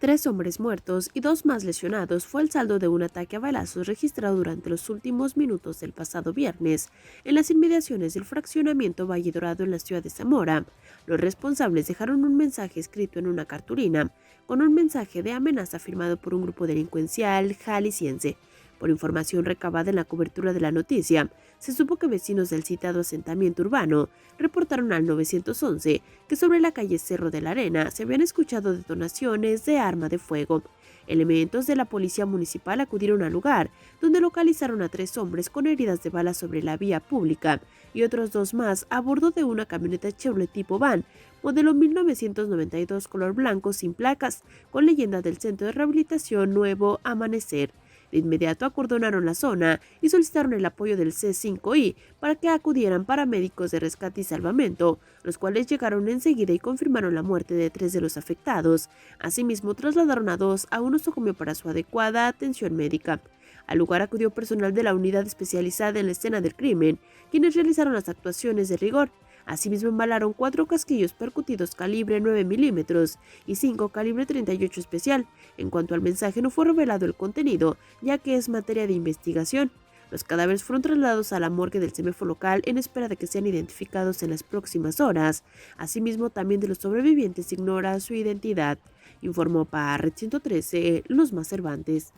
3 hombres muertos y 2 más lesionados fue el saldo de un ataque a balazos registrado durante los últimos minutos del pasado viernes en las inmediaciones del fraccionamiento Valle Dorado en la ciudad de Zamora. Los responsables dejaron un mensaje escrito en una cartulina, con un mensaje de amenaza firmado por un grupo delincuencial jalisciense. Por información recabada en la cobertura de la noticia, se supo que vecinos del citado asentamiento urbano reportaron al 911 que sobre la calle Cerro de la Arena se habían escuchado detonaciones de arma de fuego. Elementos de la policía municipal acudieron al lugar, donde localizaron a 3 hombres con heridas de bala sobre la vía pública y otros 2 más a bordo de una camioneta Chevrolet tipo van, modelo 1992 color blanco sin placas, con leyenda del Centro de Rehabilitación Nuevo Amanecer. De inmediato acordonaron la zona y solicitaron el apoyo del C5I para que acudieran paramédicos de rescate y salvamento, los cuales llegaron enseguida y confirmaron la muerte de 3 de los afectados. Asimismo, trasladaron a 2 a un nosocomio para su adecuada atención médica. Al lugar acudió personal de la unidad especializada en la escena del crimen, quienes realizaron las actuaciones de rigor. Asimismo, embalaron 4 casquillos percutidos calibre 9 milímetros y 5 calibre 38 especial. En cuanto al mensaje, no fue revelado el contenido, ya que es materia de investigación. Los cadáveres fueron trasladados a la morgue del CEMEFO local en espera de que sean identificados en las próximas horas. Asimismo, también de los sobrevivientes se ignora su identidad, informó para Red 113 Luz Más Cervantes.